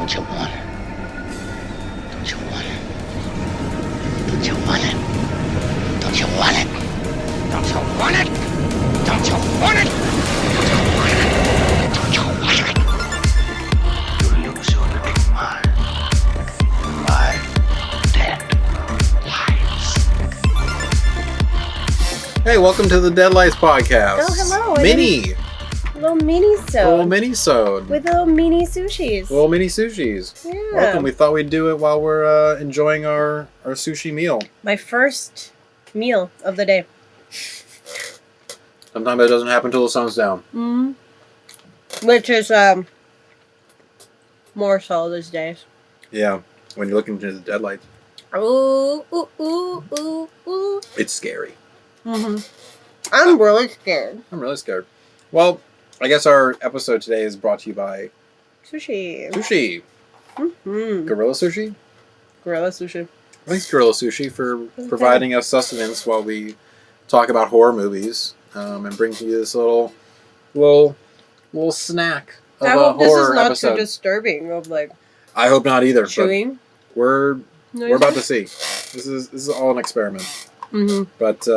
Don't you want it? Don't you want it? Don't you want it? Don't you want it? Don't you want it? Don't you want it? Don't you want it? You lose your little mind. 5 Deadlights. Hey, welcome to the Deadlights podcast. Oh, hello. Mini. Little Minisode. Little Minisode. With little mini sushis. Little mini sushis. Yeah. Welcome. We thought we'd do it while we're enjoying our sushi meal. My first meal of the day. Sometimes it doesn't happen until the sun's down. Mm-hmm. Which is more so these days. Yeah, when you're looking into the Deadlights. Ooh, ooh, ooh, ooh, ooh. It's scary. Mm-hmm. I'm really scared. I'm really scared. Well, I guess our episode today is brought to you by Sushi. Sushi. Mm-hmm. Gorilla Sushi? Gorilla sushi. Thanks, Gorilla Sushi, for providing us sustenance while we talk about horror movies and bring you this little snack of I a hope this horror is not episode. too disturbing of like I hope not either. chewing. But we're about to see. This is all an experiment. Mm-hmm. But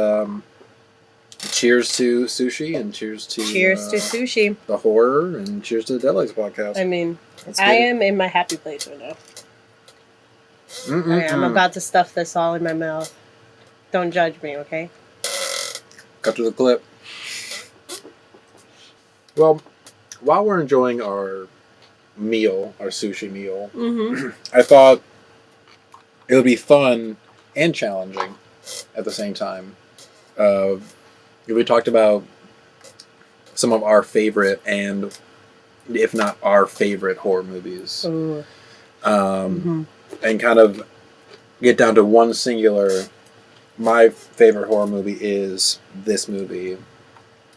cheers to sushi and cheers to sushi. the horror, and cheers to the Deadlights podcast. I mean, Let's I get it. am in my happy place right now. Mm-mm-mm. I'm about to stuff this all in my mouth. Don't judge me, okay? Cut to the clip. Well, while we're enjoying our meal, our sushi meal, Mm-hmm. I thought it would be fun and challenging at the same time. We talked about some of our favorite and, if not our favorite, horror movies. And kind of get down to one singular, my favorite horror movie is this movie.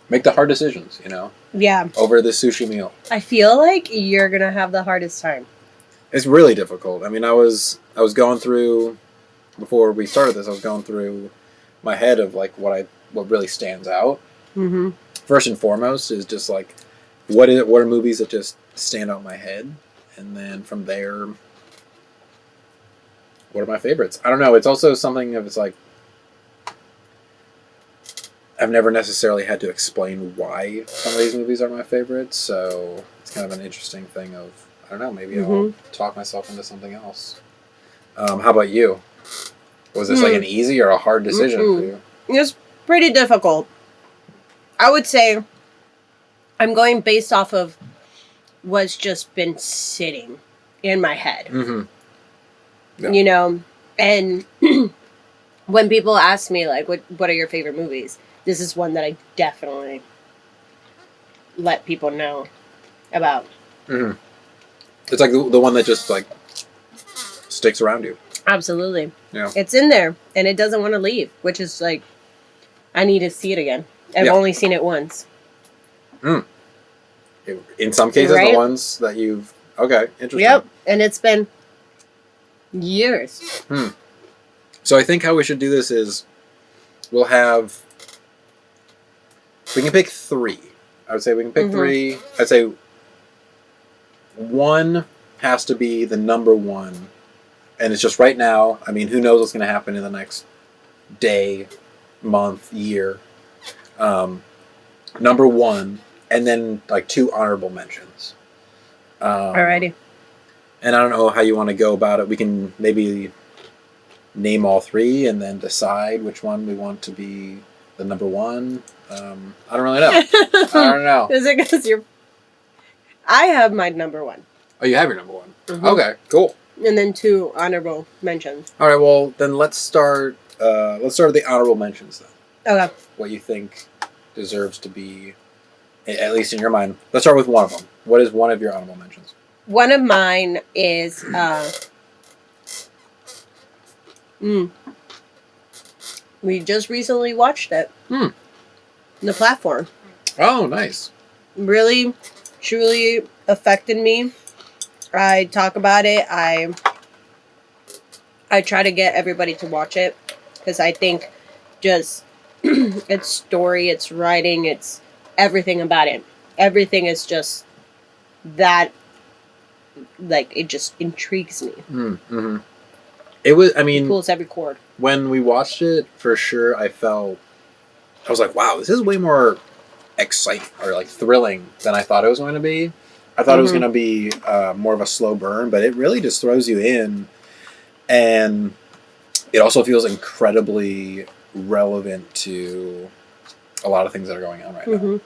Make the hard decisions, Yeah. over the sushi meal. I feel like you're gonna have the hardest time. It's really difficult. I mean, I was going through, before we started this, I was going through my head of like what really stands out. Mm-hmm. First and foremost is just like, what are movies that just stand out in my head? And then from there, what are my favorites? I don't know. It's also something of, it's like, I've never necessarily had to explain why some of these movies are my favorites, so it's kind of an interesting thing of, I don't know, maybe I'll talk myself into something else. How about you? Was this like an easy or a hard decision for you? It's pretty difficult. I would say I'm going based off of what's just been sitting in my head. Mm-hmm. Yeah. And when people ask me, like, what are your favorite movies? This is one that I definitely let people know about. Mm-hmm. It's like the one that just, like, sticks around you. Absolutely. Yeah. It's in there, and it doesn't want to leave, which is, like, I need to see it again. I've only seen it once. In some cases, Right? the ones that you've... Okay, interesting. Yep, and it's been years. So I think how we should do this is we can pick 3. I would say we can pick 3. I'd say one has to be the number one. And it's just right now. I mean, who knows what's going to happen in the next day, month, year. Number one, and then like 2 honorable mentions. Alrighty. And I don't know how you want to go about it. We can maybe name all 3 and then decide which one we want to be the number one. I don't really know. I don't know. Is it because I have my number one. Oh, you have your number one. Mm-hmm. Okay, cool. And then 2 honorable mentions. All right, well, then let's start with the honorable mentions then. Okay. What you think deserves to be, at least in your mind. Let's start with one of them. What is one of your honorable mentions? One of mine is we just recently watched it. The Platform. Oh, nice. Really, truly affected me. I talk about it. I try to get everybody to watch it because I think just its story, its writing, its everything about it. Everything is just that like, it just intrigues me. Mm-hmm. It was, I It mean, pulls every chord. when we watched it, for sure, I was like, wow, this is way more exciting or like thrilling than I thought it was going to be. I thought it was going to be more of a slow burn, but it really just throws you in, and it also feels incredibly relevant to a lot of things that are going on right now.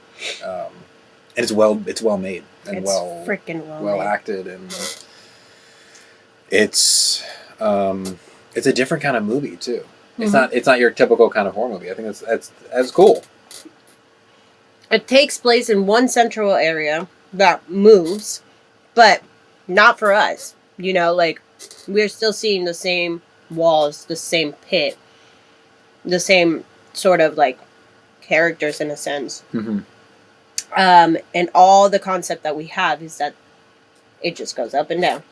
And it's well made and It's well freaking well made. acted, and it's a different kind of movie too. It's not your typical kind of horror movie. I think that's cool. It takes place in one central area that moves, but not for us. You know, like, we're still seeing the same walls, the same pit, the same sort of, like, characters in a sense. And all the concept that we have is that it just goes up and down.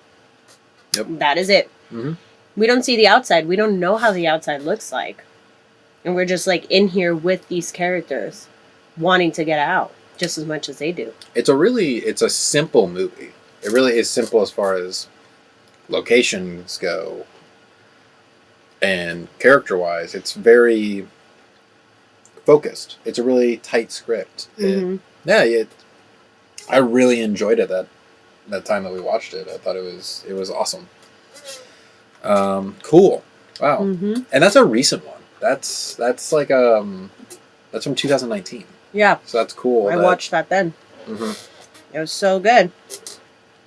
Yep. That is it. We don't see the outside. We don't know how the outside looks like. And we're just, like, in here with these characters, wanting to get out just as much as they do. It's a simple movie. It really is simple as far as locations go, and character-wise, it's very focused. It's a really tight script. I really enjoyed it that time that we watched it. I thought it was awesome. Cool. Wow. And that's a recent one. That's like that's from 2019. Yeah. So that's cool. I watched that then. It was so good.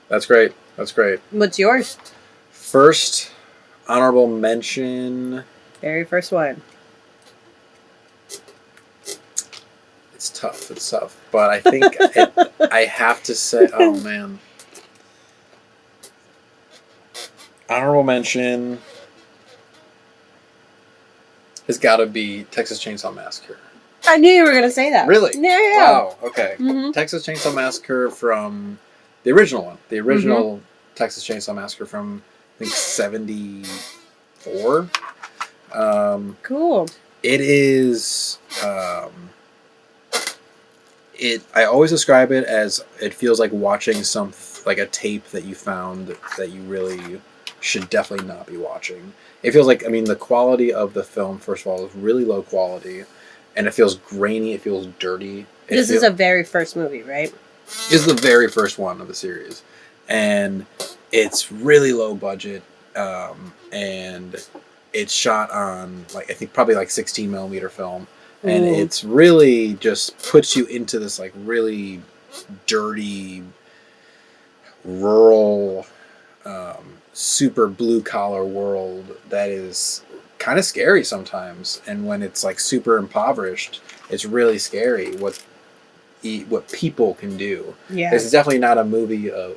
That's great. That's great. What's yours? First honorable mention. Very first one. It's tough. But I think I have to say, oh man. Honorable mention has got to be Texas Chainsaw Massacre. I knew you were going to say that. Really? Yeah. Wow, okay. Texas Chainsaw Massacre from the original one. The original Texas Chainsaw Massacre from, I think, 74. Cool. It is... I always describe it as it feels like watching like a tape that you found that you really should definitely not be watching. It feels like, I mean, the quality of the film, first of all, is really low quality, and it feels grainy, it feels dirty. This is a very first movie, right? This is the very first one of the series, and it's really low budget, and it's shot on, like, I think probably like 16 millimeter film. And it's really just puts you into this, like, really dirty, rural, super blue-collar world that is kind of scary sometimes. And when it's, like, super impoverished, it's really scary what people can do. Yeah. This is definitely not a movie of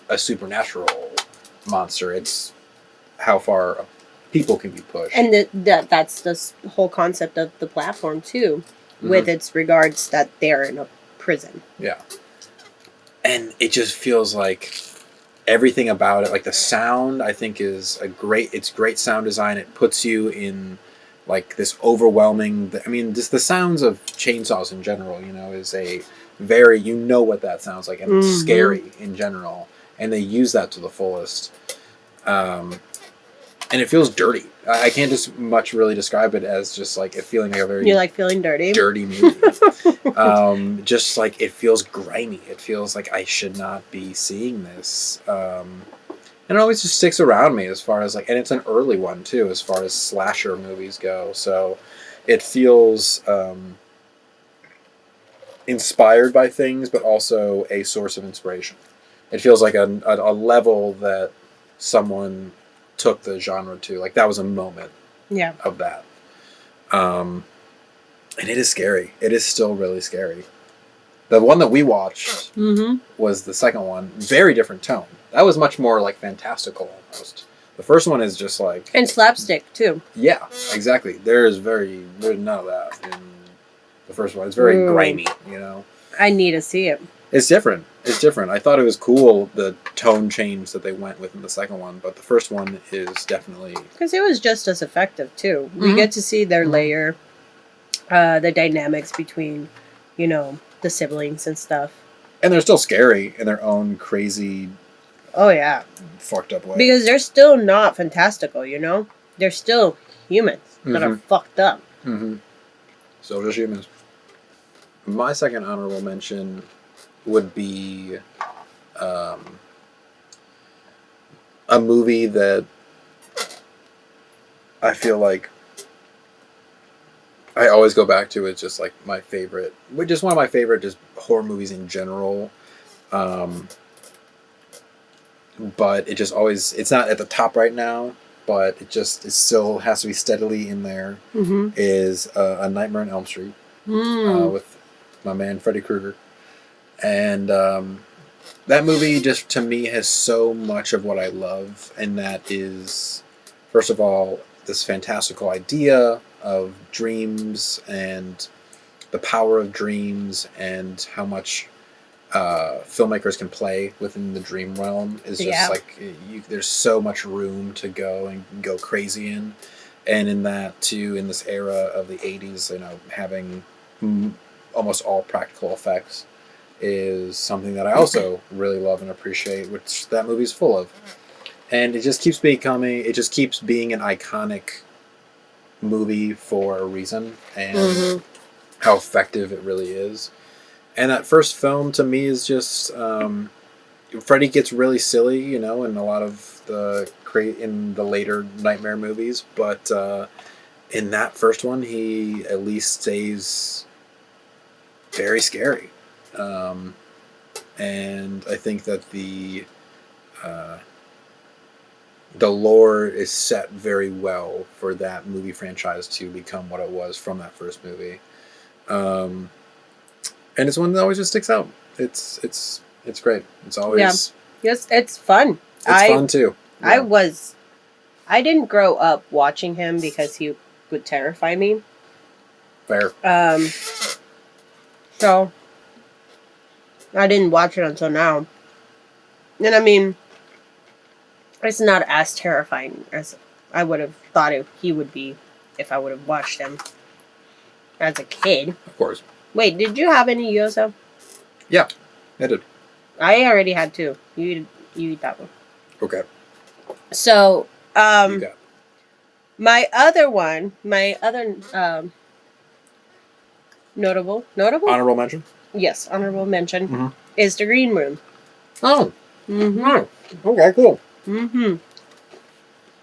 a supernatural monster. It's how far people can be pushed. And that's the whole concept of the platform, too, with its regards that they're in a prison. Yeah. And it just feels like everything about it, like the sound, I think it's great sound design. It puts you in, like, this overwhelming, I mean, just the sounds of chainsaws in general, you know, is a very, you know what that sounds like, and it's scary in general. And they use that to the fullest. And it feels dirty. I can't just much really describe it as just like it feeling like a very... You like feeling dirty? Dirty movie. Just like it feels grimy. It feels like I should not be seeing this. And it always just sticks around me as far as like... And it's an early one too as far as slasher movies go. So it feels inspired by things, but also a source of inspiration. It feels like a level that someone took the genre to. Like, that was a moment of that. And it is scary. It is still really scary. The one that we watched was the second one. Very different tone. That was much more, like, fantastical almost. The first one is just like... And slapstick, too. Yeah, exactly. There's none of that in the first one. It's very grimy, you know? I need to see it. It's different. It's different. I thought it was cool, the tone change that they went with in the second one, but the first one is definitely... Because it was just as effective, too. We get to see their layer, the dynamics between, you know, the siblings and stuff. And they're still scary in their own crazy Oh yeah. fucked up way. Because they're still not fantastical, you know? They're still humans that are fucked up. Mm-hmm. So just humans. My second honorable mention would be a movie that I feel like I always go back to. It's just like my favorite, just one of my favorite just horror movies in general. But it just always, it's not at the top right now, but it still has to be steadily in there. Mm-hmm. Is A Nightmare on Elm Street with my man Freddy Krueger. And that movie just, to me, has so much of what I love. And that is, first of all, this fantastical idea of dreams and the power of dreams and how much filmmakers can play within the dream realm is just like there's so much room to go and go crazy in. And in that too, in this era of the 80s, you know, having almost all practical effects is something that I also really love and appreciate, which that movie's full of. And it just keeps being an iconic movie for a reason, and how effective it really is. And that first film to me is just Freddy gets really silly, you know, in a lot of in the later Nightmare movies, but in that first one, he at least stays very scary. And I think that the lore is set very well for that movie franchise to become what it was from that first movie. And it's one that always just sticks out. It's great. It's always yes, it's fun. It's fun too. Yeah. I didn't grow up watching him because he would terrify me. Fair. So I didn't watch it until now. And I mean, it's not as terrifying as I would have thought he would be if I would have watched him as a kid. Of course. Wait, did you have any Yozo? Yeah, I did. I already had two. You eat that one. Okay. So, You got my other notable honorable mention? Yes, honorable mention is The Green Room. Oh. Okay, cool.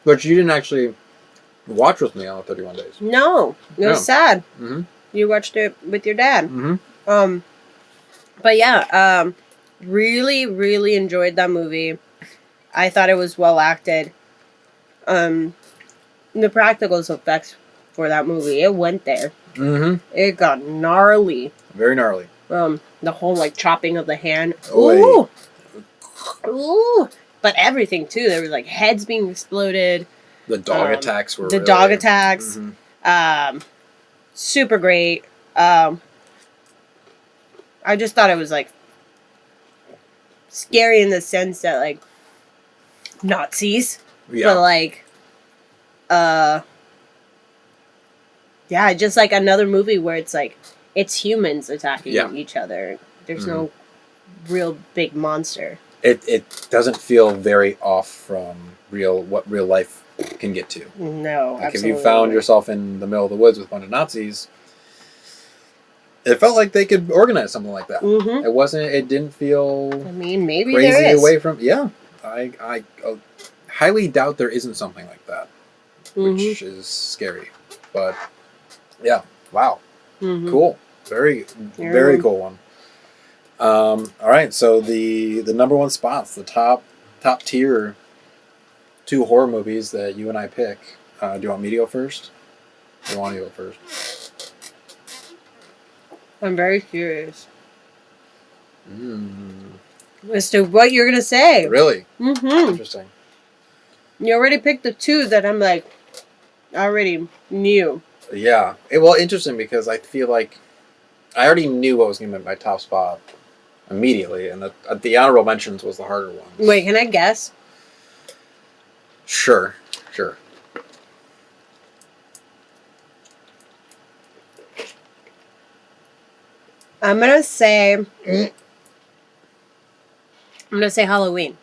But you didn't actually watch with me on the 31 Days. No, it was sad. You watched it with your dad. But yeah, really, really enjoyed that movie. I thought it was well acted. The practical effects for that movie, it went there. It got gnarly. Very gnarly. The whole like chopping of the hand. Ooh. Ooh. But everything too. There was like heads being exploded. The dog attacks were dog attacks. Super great. I just thought it was like scary in the sense that like Nazis, but like just like another movie where it's like it's humans attacking each other. There's no real big monster. It doesn't feel very off from what real life can get to. No, like if you found yourself in the middle of the woods with a bunch of Nazis, it felt like they could organize something like that. It didn't feel I mean, maybe crazy there is. away from I highly doubt there isn't something like that, which is scary. But yeah, wow. Cool. Very cool one. All right, so the number one spots, the top tier 2 horror movies that you and I pick. Do you want me to go first? Or do you want to go first? I'm very curious as to what you're gonna say. Really? Interesting. You already picked the 2 that I'm like, I already knew. Yeah. Well, interesting because I feel like I already knew what was going to be my top spot immediately, and the honorable mentions was the harder one. Wait, can I guess? Sure. I'm gonna say Halloween.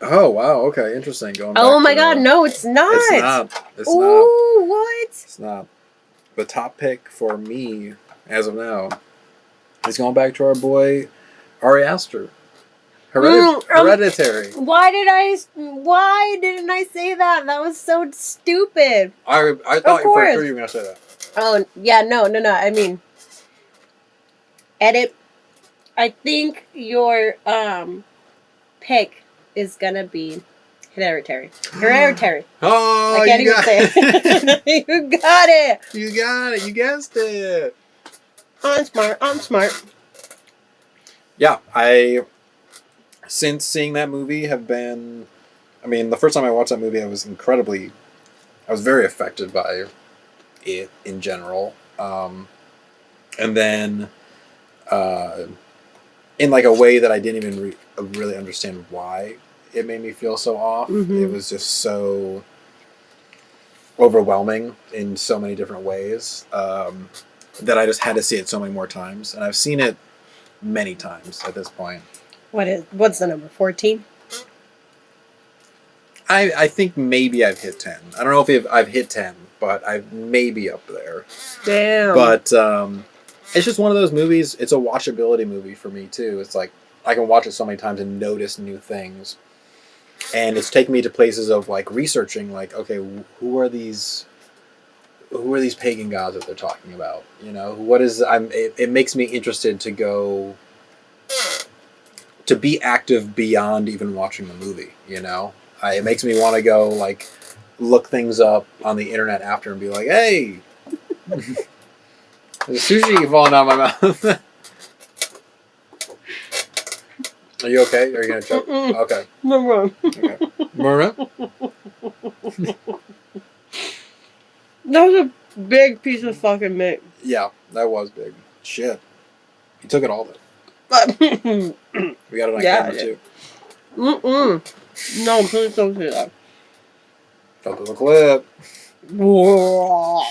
Oh wow, okay, interesting. Going back Oh my to, god, no, it's not. It's not. It's not. Ooh, what? It's not. The top pick for me, as of now, is going back to our boy Ari Aster. Hereditary. Why didn't I say that? That was so stupid. I thought for course. sure you were gonna say that. Oh yeah, no. I mean, edit. I think your pick is gonna be Hereditary. Hereditary. Oh, I can't even say it. You got it. You got it. You guessed it. I'm smart. Yeah, since seeing that movie have been, I mean, the first time I watched that movie, I was very affected by it in general, and then, in like a way that I didn't even really understand why it made me feel so off. Mm-hmm. It was just so overwhelming in so many different ways, that I just had to see it so many more times, and I've seen it many times at this point. What's the number? 14? I think maybe I've hit 10. I don't know if I've hit 10, but I'm maybe up there. Damn. But it's just one of those movies. It's a watchability movie for me too. It's like I can watch it so many times and notice new things, and it's taken me to places of like researching, like, okay, who are these pagan gods that they're talking about? You know, what is it makes me interested to go to be active beyond even watching the movie. You know, it makes me want to go like look things up on the internet after and be like, hey, there's sushi falling out of my mouth. Are you okay? Are you gonna choke? Okay. No wrong. Okay. Murmur? That was a big piece of fucking meat. Yeah, that was big. Shit. You took it all though. We got it on camera too. No, please don't do that. Got the clip. Whoa.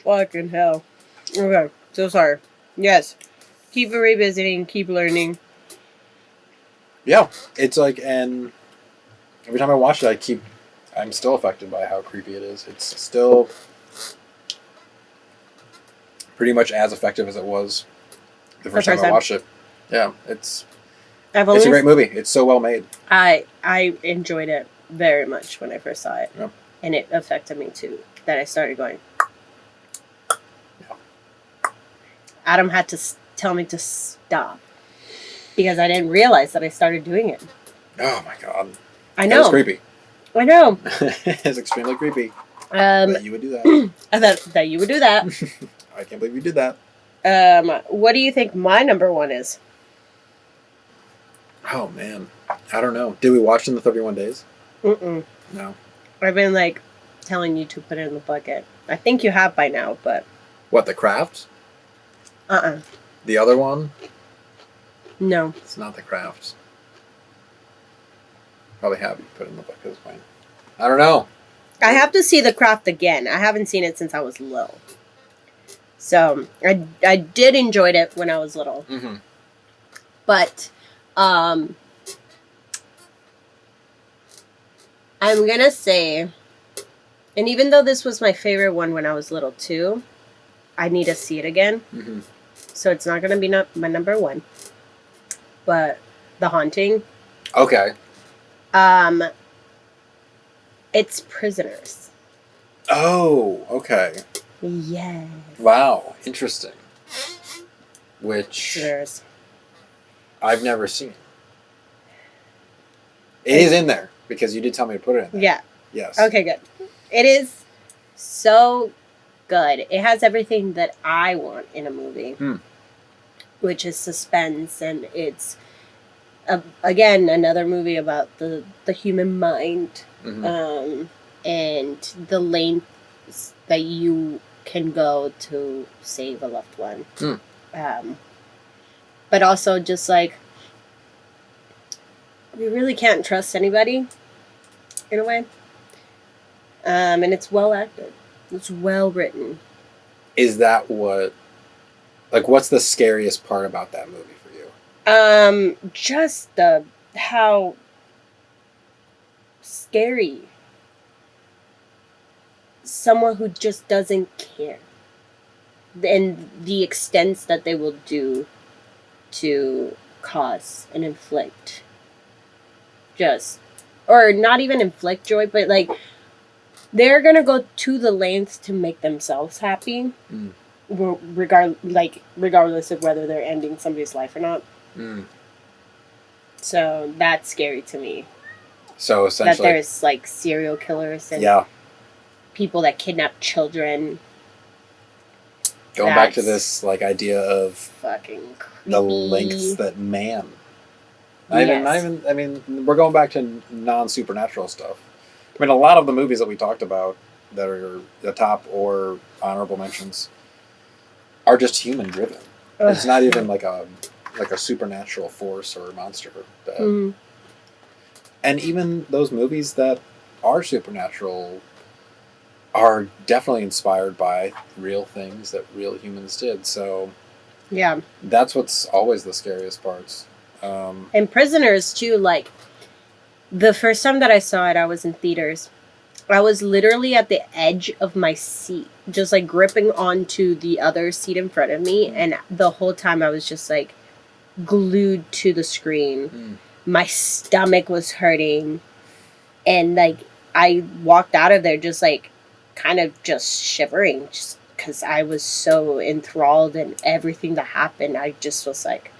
Fucking hell. Okay, so sorry. Yes. Keep revisiting, keep learning. Yeah, it's like, and every time I watch it, I'm still affected by how creepy it is. It's still pretty much as effective as it was the first time I watched it. Yeah, it's a great movie. It's so well made. I enjoyed it very much when I first saw it. Yeah. And it affected me too. That I started going. Yeah. Adam had to tell me to stop. Because I didn't realize that I started doing it. Oh my god. I know. It's creepy. I know. It's extremely creepy. That you would do that. that you would do that. I can't believe you did that. What do you think my number one is? Oh man. I don't know. Did we watch it in the 31 days? Mm-mm. No. I've been like telling you to put it in the bucket. I think you have by now, but... What, The Craft? The other one? No. It's not The Craft. Probably have put it in the book at this point. I don't know. I have to see The Craft again. I haven't seen it since I was little. So, I did enjoy it when I was little. Mm-hmm. But, I'm gonna say, and even though this was my favorite one when I was little too, I need to see it again. Mm-hmm. So it's not gonna be my number one. But The Haunting. Okay. It's Prisoners. Oh, okay. Yeah. Wow, interesting. Which Prisoners. I've never seen. It is in there because you did tell me to put it in there. Yeah. Yes. Okay, good. It is so good. It has everything that I want in a movie, which is suspense, and it's again another movie about the human mind, and the lengths that you can go to save a loved one. But also just like we really can't trust anybody in a way. And it's well acted. It's well written. Is that what's the scariest part about that movie for you? Just how scary. Someone who just doesn't care. And the extents that they will do to cause and inflict. Or not even inflict joy, but like, they're gonna go to the lengths to make themselves happy. Regardless of whether they're ending somebody's life or not. So that's scary to me. So essentially, that there's like serial killers and people that kidnap children. Going back to this like idea of fucking creepy. The lengths that man. Not even. I mean, we're going back to non-supernatural stuff. I mean, a lot of the movies that we talked about that are the top or honorable mentions are just human driven. It's not even like a supernatural force or monster. And even those movies that are supernatural are definitely inspired by real things that real humans did. So yeah, that's what's always the scariest parts. And Prisoners too. Like the first time that I saw it, I was in theaters. I was literally at the edge of my seat, just like gripping onto the other seat in front of me, and the whole time I was just like glued to the screen. My stomach was hurting, and like I walked out of there just like kind of just shivering, just because I was so enthralled in everything that happened. I just was like,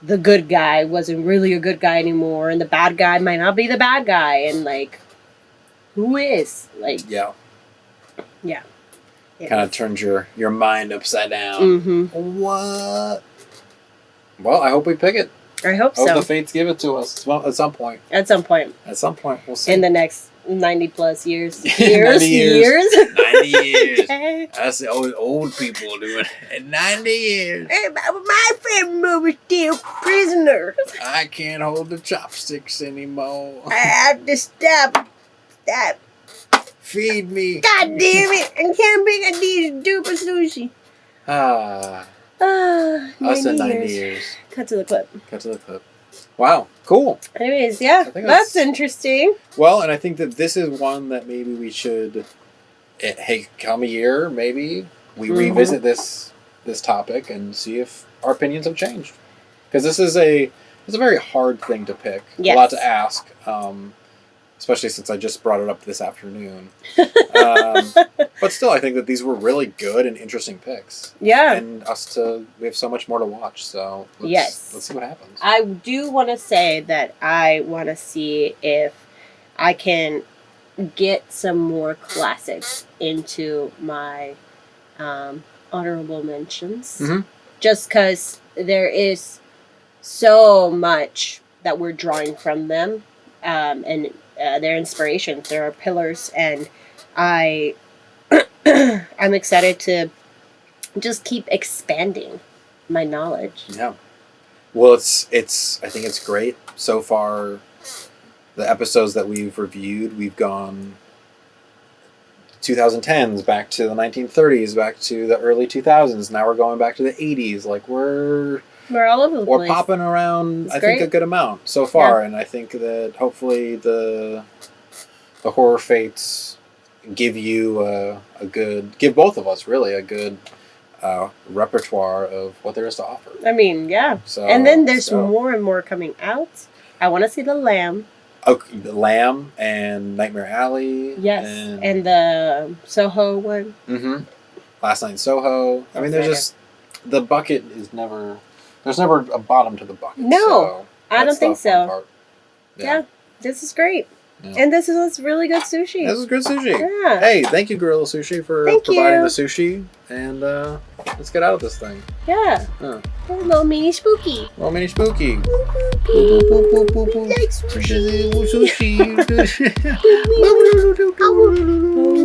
the good guy wasn't really a good guy anymore, and the bad guy might not be the bad guy, and like, who is? Like, yeah. Kind of turns your mind upside down. What? Well, I hope we pick it. I hope so. The fates give it to us at some point. At some point, we'll see. In the next 90 plus years. 90 years. 90 years. Okay. That's the old people doing it. 90 years. Hey, my favorite movie still Prisoners. I can't hold the chopsticks anymore. I have to stop. Feed me. God damn it. I can't bring a these stupid sushi. Us in 90 years. Cut to the clip. Wow, cool. Anyways, yeah, that's interesting. Well, and I think that this is one that maybe we should, hey, come a year, maybe we revisit this topic and see if our opinions have changed. Because it's a very hard thing to pick. Yes. A lot to ask, especially since I just brought it up this afternoon. But still, I think that these were really good and interesting picks. Yeah. And we have so much more to watch, so let's see what happens. I do want to say that I want to see if I can get some more classics into my honorable mentions. Just because there is so much that we're drawing from them, and their inspirations, there are pillars, and I'm excited to just keep expanding my knowledge. Yeah. Well, I think it's great so far. The episodes that we've reviewed, we've gone 2010s back to the 1930s, back to the early 2000s. Now we're going back to the 80s. Like we're all over the place. We're popping around. I think a good amount so far, and I think that hopefully the horror fates give you give both of us really a good repertoire of what there is to offer. I mean, yeah. So, and then there's more and more coming out. I want to see The Lamb. Okay, The Lamb and Nightmare Alley. Yes, and the Soho one. Last Night in Soho. I mean, there's just the bucket is never. There's never a bottom to the bucket. No, so I don't think so. Yeah, this is great. Yeah. And this is really good sushi. This is good sushi. Yeah. Hey, thank you, Gorilla Sushi, for providing the sushi. And let's get out of this thing. Yeah. A little mini spooky. Like sushi. Sushi.